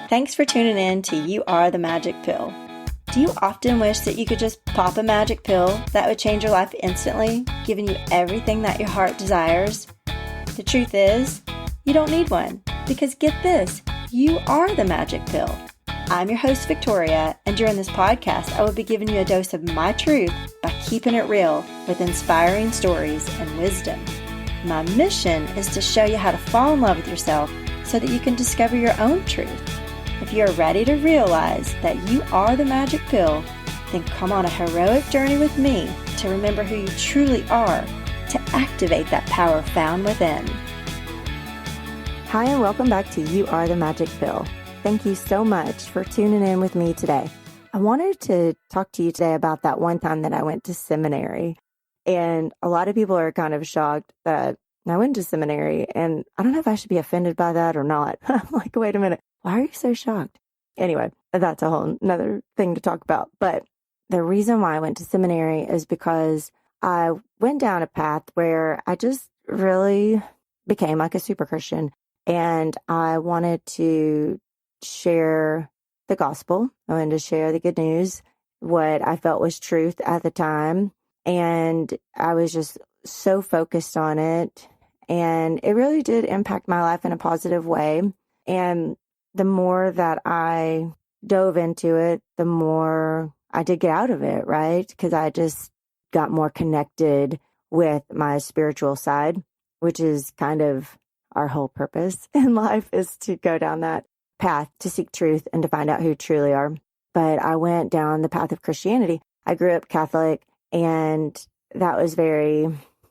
Thanks for tuning in to You Are the Magic Pill. Do you often wish that you could just pop a magic pill that would change your life instantly, giving you everything that your heart desires? The truth is, you don't need one, because get this, you are the magic pill. I'm your host, Victoria, and during this podcast, I will be giving you a dose of my truth by keeping it real with inspiring stories and wisdom. My mission is to show you how to fall in love with yourself so that you can discover your own truth. If you're ready to realize that you are the magic pill, then come on a heroic journey with me to remember who you truly are, to activate that power found within. Hi, and welcome back to You Are the Magic Pill. Thank you so much for tuning in with me today. I wanted to talk to you today about that one time that I went to seminary. And a lot of people are kind of shocked that I went to seminary, and I don't know if I should be offended by that or not. I'm like, wait a minute. Why are you so shocked? Anyway, that's a whole nother thing to talk about. But the reason why I went to seminary is because I went down a path where I just really became like a super Christian. And I wanted to share the gospel. I wanted to share the good news, what I felt was truth at the time. And I was just so focused on it. And it really did impact my life in a positive way. And the more that I dove into it, the more I did get out of it, right? Because I just got more connected with my spiritual side, which is kind of our whole purpose in life, is to go down that path to seek truth and to find out who you truly are. But I went down the path of Christianity. I grew up Catholic, and that was they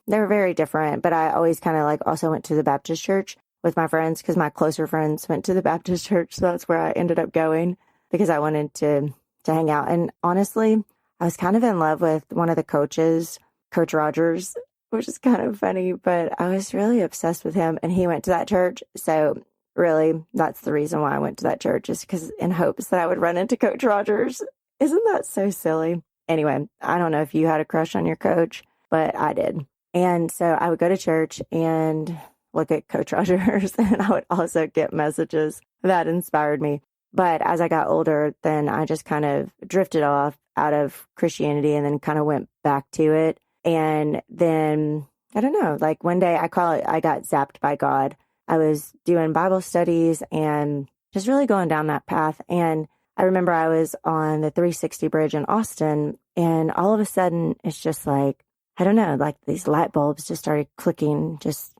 were very different. But I always kind of like also went to the Baptist church with my friends, because my closer friends went to the Baptist church. So that's where I ended up going because I wanted to hang out. And honestly, I was kind of in love with one of the coaches, Coach Rogers, which is kind of funny, but I was really obsessed with him, and he went to that church. So really, that's the reason why I went to that church, is because in hopes that I would run into Coach Rogers. Isn't that so silly? Anyway, I don't know if you had a crush on your coach, but I did. And so I would go to church and look at Coach Rogers, and I would also get messages that inspired me. But as I got older, then I just kind of drifted off out of Christianity and then kind of went back to it. And then, I don't know, like one day I got zapped by God. I was doing Bible studies and just really going down that path. And I remember I was on the 360 bridge in Austin, and all of a sudden it's just like, I don't know, like these light bulbs just started clicking just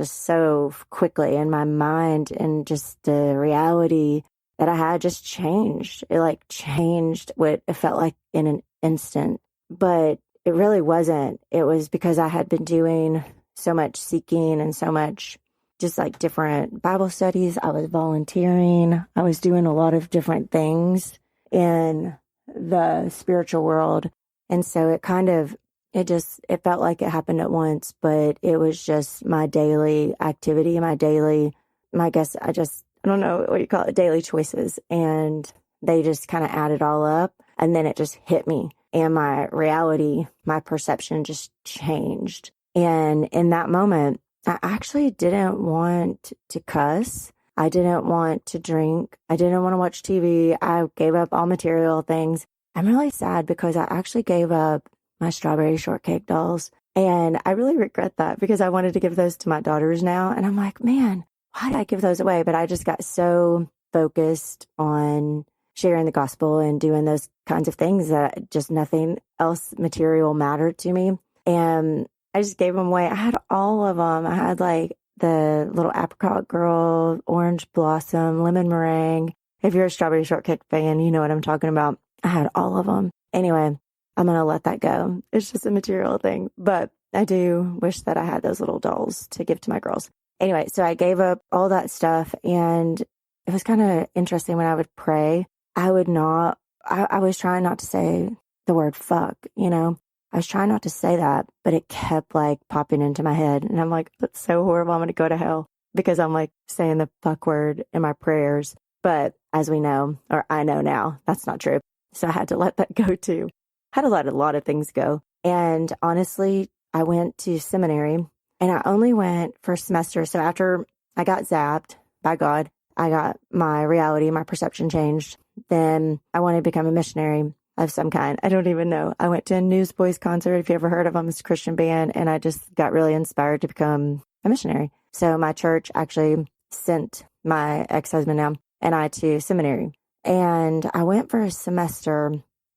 so quickly in my mind, and just the reality that I had just changed. It like changed what it felt like in an instant, but it really wasn't. It was because I had been doing so much seeking and so much just like different Bible studies. I was volunteering. I was doing a lot of different things in the spiritual world. And so it felt like it happened at once, but it was just my daily activity, I don't know what you call it, daily choices. And they just kind of added all up, and then it just hit me, and my reality, my perception just changed. And in that moment, I actually didn't want to cuss. I didn't want to drink. I didn't want to watch TV. I gave up all material things. I'm really sad because I actually gave up my strawberry shortcake dolls. And I really regret that, because I wanted to give those to my daughters now. And I'm like, man, why did I give those away? But I just got so focused on sharing the gospel and doing those kinds of things that just nothing else material mattered to me. And I just gave them away. I had all of them. I had like the little apricot girl, orange blossom, lemon meringue. If you're a strawberry shortcake fan, you know what I'm talking about. I had all of them. Anyway, I'm going to let that go. It's just a material thing. But I do wish that I had those little dolls to give to my girls. Anyway, so I gave up all that stuff. And it was kind of interesting when I would pray. I was trying not to say the word fuck, I was trying not to say that, but it kept like popping into my head. And I'm like, that's so horrible. I'm going to go to hell because I'm like saying the fuck word in my prayers. But as we know, or I know now, that's not true. So I had to let that go too. I had to let a lot of things go. And honestly, I went to seminary, and I only went for a semester. So after I got zapped by God, I got my reality, my perception changed. Then I wanted to become a missionary of some kind. I don't even know. I went to a Newsboys concert, if you ever heard of them. It's a Christian band, and I just got really inspired to become a missionary. So my church actually sent my ex-husband now and I to seminary. And I went for a semester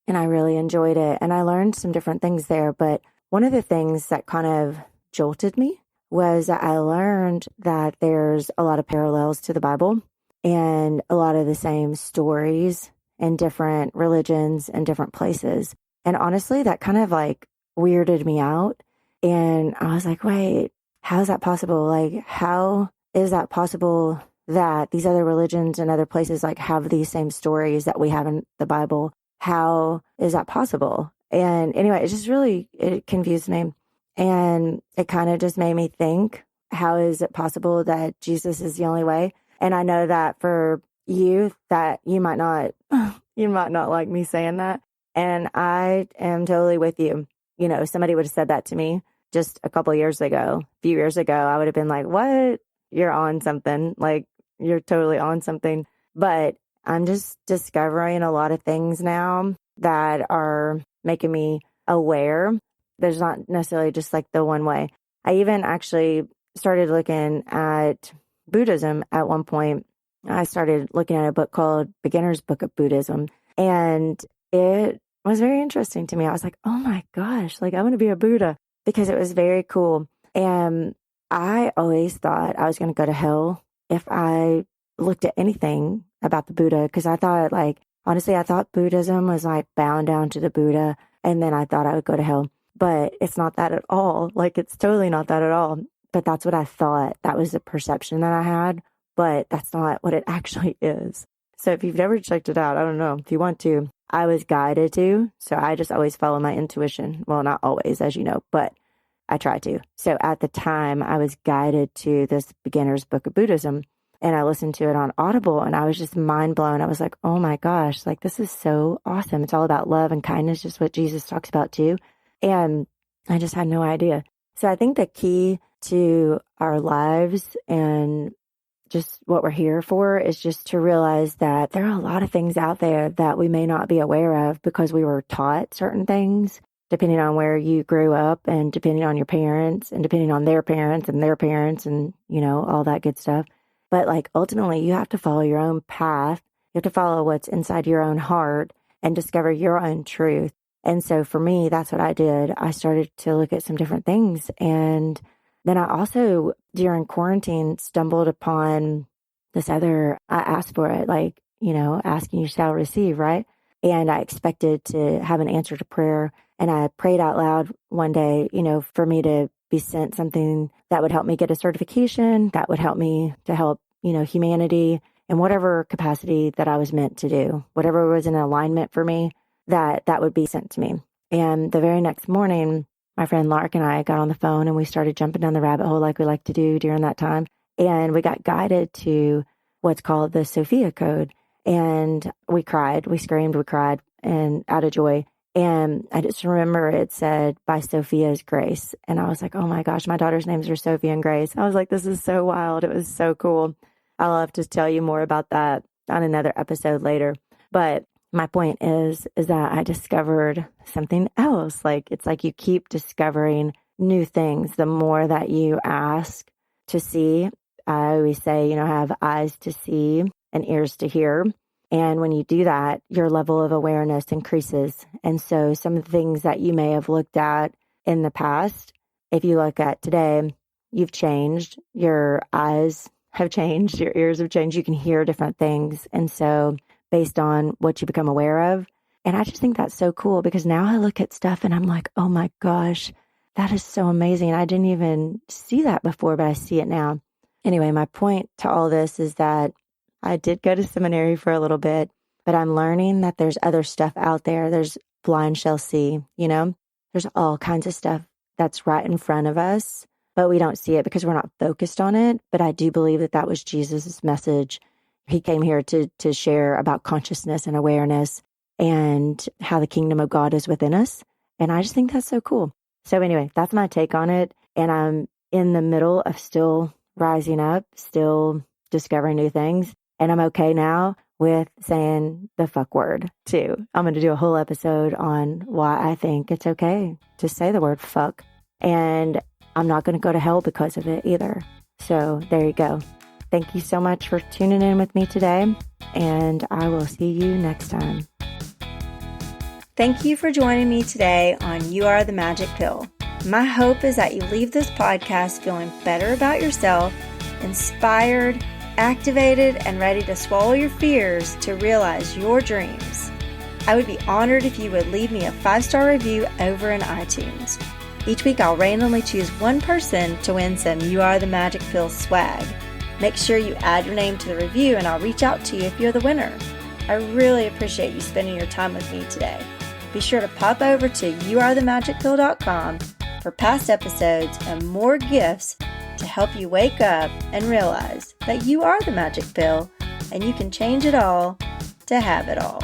and I really enjoyed it. And I learned some different things there. But one of the things that kind of jolted me was that I learned that there's a lot of parallels to the Bible and a lot of the same stories in different religions and different places. And honestly, that kind of like weirded me out. And I was like, wait, how is that possible? Like, how is that possible that these other religions and other places like have these same stories that we have in the Bible? How is that possible? And anyway, it confused me. And it kind of just made me think, how is it possible that Jesus is the only way? And I know that for you, that you might not like me saying that. And I am totally with you. You know, somebody would have said that to me just a few years ago, I would have been like, what? You're on something. Like, you're totally on something. But I'm just discovering a lot of things now that are making me aware. There's not necessarily just like the one way. I even actually started looking at Buddhism at one point. I started looking at a book called Beginner's Book of Buddhism, and it was very interesting to me. I was like, oh my gosh, like I want to be a Buddha, because it was very cool. And I always thought I was going to go to hell if I looked at anything about the Buddha, because I thought, like, honestly, I thought Buddhism was like bound down to the Buddha, and then I thought I would go to hell. But it's not that at all. Like, it's totally not that at all. But that's what I thought. That was the perception that I had. But that's not what it actually is. So if you've never checked it out, I don't know. If you want to, I was guided to. So I just always follow my intuition. Well, not always, as you know, but I try to. So at the time, I was guided to this Beginner's Book of Buddhism. And I listened to it on Audible, and I was just mind blown. I was like, oh my gosh, like this is so awesome. It's all about love and kindness, just what Jesus talks about too. And I just had no idea. So I think the key to our lives and just what we're here for is just to realize that there are a lot of things out there that we may not be aware of because we were taught certain things, depending on where you grew up and depending on your parents and depending on their parents and, you know, all that good stuff. But like ultimately you have to follow your own path. You have to follow what's inside your own heart and discover your own truth. And so for me, that's what I did. I started to look at some different things. And then I also, during quarantine, stumbled upon this other, I asked for it, like, you know, asking you shall receive, right? And I expected to have an answer to prayer. And I prayed out loud one day, you know, for me to be sent something that would help me get a certification, that would help me to help, you know, humanity in whatever capacity that I was meant to do, whatever was in alignment for me, that would be sent to me. And the very next morning, my friend Lark and I got on the phone and we started jumping down the rabbit hole like we like to do during that time. And we got guided to what's called the Sophia Code. And we cried, we screamed, we cried, and out of joy. And I just remember it said, by Sophia's grace. And I was like, oh my gosh, my daughter's names are Sophia and Grace. I was like, this is so wild. It was so cool. I'll have to tell you more about that on another episode later. But my point is that I discovered something else. Like, it's like you keep discovering new things the more that you ask to see. I always say, you know, have eyes to see and ears to hear. And when you do that, your level of awareness increases. And so some of the things that you may have looked at in the past, if you look at today, you've changed. Your eyes have changed. Your ears have changed. You can hear different things. And so based on what you become aware of. And I just think that's so cool because now I look at stuff and I'm like, oh my gosh, that is so amazing. I didn't even see that before, but I see it now. Anyway, my point to all this is that I did go to seminary for a little bit, but I'm learning that there's other stuff out there. There's blind shall see, you know, there's all kinds of stuff that's right in front of us, but we don't see it because we're not focused on it. But I do believe that that was Jesus's message. He came here to share about consciousness and awareness and how the kingdom of God is within us. And I just think that's so cool. So anyway, that's my take on it. And I'm in the middle of still rising up, still discovering new things. And I'm okay now with saying the fuck word too. I'm going to do a whole episode on why I think it's okay to say the word fuck. And I'm not going to go to hell because of it either. So there you go. Thank you so much for tuning in with me today. And I will see you next time. Thank you for joining me today on You Are the Magic Pill. My hope is that you leave this podcast feeling better about yourself, inspired, activated, and ready to swallow your fears to realize your dreams. I would be honored if you would leave me a 5-star review over in iTunes. Each week I'll randomly choose one person to win some You Are the Magic Pill swag. Make sure you add your name to the review and I'll reach out to you if you're the winner. I really appreciate you spending your time with me today. Be sure to pop over to youarethemagicpill.com for past episodes and more gifts to help you wake up and realize that you are the magic pill and you can change it all to have it all.